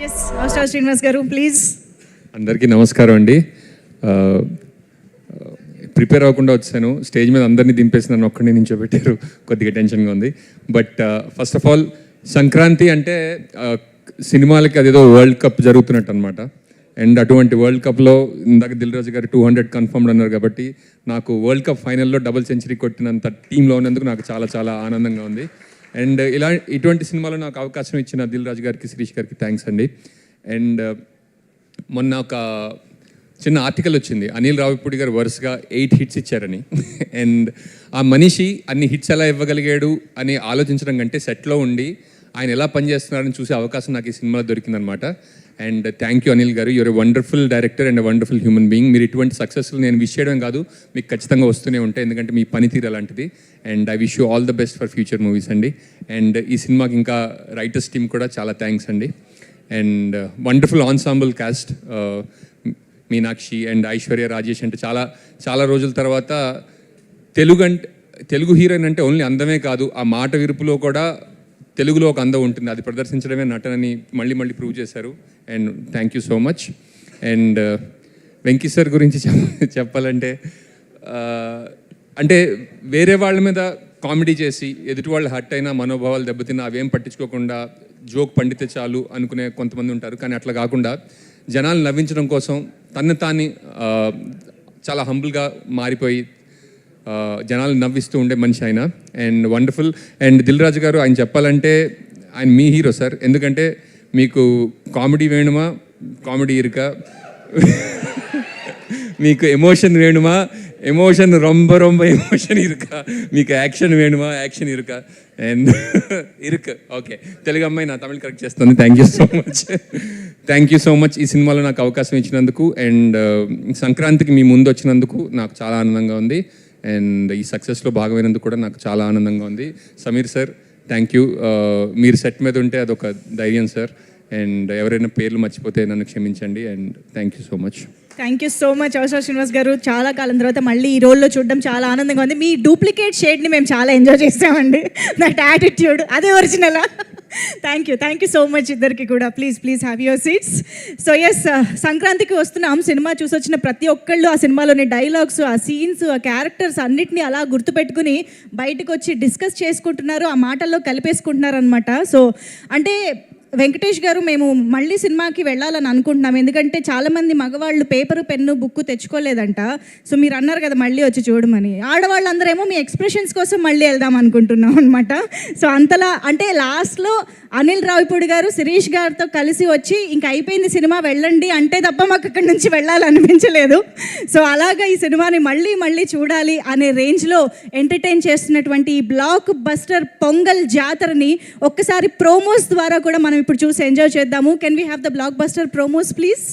Yes master Srinivas గారు please. అందరికీ నమస్కారం అండి. ప్రిపేర్ అవ్వకుండా వచ్చాను, స్టేజ్ మీద అందరినీ దింపేసి నన్ను ఒక్కడిని నించోబెట్టారు, కొద్దిగా టెన్షన్గా ఉంది. But first of all Sankranti అంటే సినిమాలకి అదేదో వరల్డ్ కప్ జరుగుతున్నట్టు అనమాట. అండ్ అటువంటి వరల్డ్ కప్లో ఇందాక దిల్ రాజు గారు 200 కన్ఫర్మ్డ్ అన్నారు కాబట్టి నాకు వరల్డ్ కప్ ఫైనల్లో డబుల్ సెంచరీ కొట్టినంత టీంలో ఉన్నందుకు నాకు చాలా చాలా ఆనందంగా ఉంది. అండ్ ఇటువంటి సినిమాలో నాకు అవకాశం ఇచ్చిన దిల్ రాజు గారికి, శిరీష్ గారికి థ్యాంక్స్ అండి. అండ్ మొన్న ఒక చిన్న ఆర్టికల్ వచ్చింది, అనిల్ రావిపూడి గారు వరుసగా 8 హిట్స్ ఇచ్చారని. అండ్ ఆ మనిషి అన్ని హిట్స్ ఎలా ఇవ్వగలిగాడు అని ఆలోచించడం కంటే సెట్లో ఉండి ఆయన ఎలా పనిచేస్తున్నారని చూసే అవకాశం నాకు ఈ సినిమాలో దొరికిందనమాట. అండ్ థ్యాంక్ యూ అనిల్ గారు, you're a wonderful director and a wonderful human being. మీరు ఇటువంటి సక్సెస్లు నేను విష్ చేయడం కాదు, మీకు ఖచ్చితంగా వస్తూనే ఉంటాయి, ఎందుకంటే మీ పనితీరు అలాంటిది. And I wish you all the best for future movies అండి. అండ్ ఈ సినిమాకి ఇంకా రైటర్స్ టీమ్ కూడా చాలా థ్యాంక్స్ అండి. And wonderful ensemble cost, Meenakshi and Aishwarya Rajesh అంటే చాలా చాలా రోజుల తర్వాత తెలుగు హీరోయిన్ అంటే ఓన్లీ అందమే కాదు, ఆ మాట విరుపులో కూడా తెలుగులో ఒక అందం ఉంటుంది, అది ప్రదర్శించడమే నటనని మళ్ళీ మళ్ళీ ప్రూవ్ చేశారు. And thank you so much. And Venky sir గురించి చెప్పాలంటే అంటే వేరే వాళ్ళ మీద కామెడీ చేసి ఎదుటి వాళ్ళు హర్ట్ అయినా, మనోభావాలు దెబ్బతిన్నా అవేం పట్టించుకోకుండా జోక్ పండితే చాలు అనుకునే కొంతమంది ఉంటారు. కానీ అట్లా కాకుండా జనాలు నవ్వించడం కోసం తాన్ని చాలా హంబుల్గా మారిపోయి జనాలు నవ్విస్తూ ఉండే మనిషి ఆయన. And wonderful. And Dil Raju గారు, ఆయన చెప్పాలంటే ఆయన మీ హీరో సార్, ఎందుకంటే మీకు కామెడీ వేణుమా, కామెడీ ఇరుక, మీకు ఎమోషన్ వేణుమా, ఎమోషన్ రొంబ రొంబ ఎమోషన్ ఇరుక, మీకు యాక్షన్ వేణుమా, యాక్షన్ ఇరుక అండ్ ఇరుక్. ఓకే, తెలుగు అమ్మాయి నా తమిళ్ కరెక్ట్ చేస్తుంది. Thank you so much, thank you so much ఈ సినిమాలో నాకు అవకాశం ఇచ్చినందుకు. అండ్ సంక్రాంతికి మీ ముందు వచ్చినందుకు నాకు చాలా ఆనందంగా ఉంది. అండ్ ఈ సక్సెస్లో భాగమైనందుకు కూడా నాకు చాలా ఆనందంగా ఉంది. సమీర్ సార్ థ్యాంక్ యూ, మీరు సెట్ మీద ఉంటే అదొక ధైర్యం సార్. అండ్ ఎవరైనా పేర్లు మర్చిపోతే నన్ను క్షమించండి. And thank you so much. Thank you so much అవసరం శ్రీనివాస్ గారు. చాలా కాలం తర్వాత మళ్ళీ ఈ రోల్లో చూడడం చాలా ఆనందంగా ఉంది. మీ డూప్లికేట్ షేడ్ని మేము చాలా ఎంజాయ్ చేసామండి, దట్ యాటిట్యూడ్ అదే ఒరిజినలా. థ్యాంక్ యూ సో మచ్ ఇద్దరికి కూడా. Please have your seats. So yes, సంక్రాంతికి వస్తున్నాం. సినిమా చూసి వచ్చిన ప్రతి ఒక్కళ్ళు ఆ సినిమాలోని డైలాగ్స్, ఆ సీన్స్, ఆ క్యారెక్టర్స్ అన్నిటినీ అలా గుర్తుపెట్టుకుని బయటకు వచ్చి డిస్కస్ చేసుకుంటున్నారు, ఆ మాటల్లో కలిపేసుకుంటున్నారు అనమాట. సో అంటే వెంకటేష్ గారు, మేము మళ్ళీ సినిమాకి వెళ్ళాలని అనుకుంటున్నాం, ఎందుకంటే చాలామంది మగవాళ్ళు పేపరు, పెన్ను, బుక్కు తెచ్చుకోలేదంట. సో మీరు అన్నారు కదా మళ్ళీ వచ్చి చూడమని. ఆడవాళ్ళందరేమో మీ ఎక్స్ప్రెషన్స్ కోసం మళ్ళీ వెళ్దాం అనుకుంటున్నాం అనమాట. సో అంతలా అంటే లాస్ట్లో అనిల్ రావిపూడి గారు శిరీష్ గారితో కలిసి వచ్చి ఇంకా అయిపోయింది సినిమా వెళ్ళండి అంటే తప్ప మాకు అక్కడి నుంచి వెళ్ళాలనిపించలేదు. సో అలాగా ఈ సినిమాని మళ్ళీ చూడాలి అనే రేంజ్లో ఎంటర్టైన్ చేస్తున్నటువంటి ఈ బ్లాక్ బస్టర్ పొంగల్ జాతరని ఒక్కసారి ప్రోమోస్ ద్వారా కూడా మనం ఇప్పుడు చూసి ఎంజాయ్ చేద్దాము. Can we have the block buster promos please?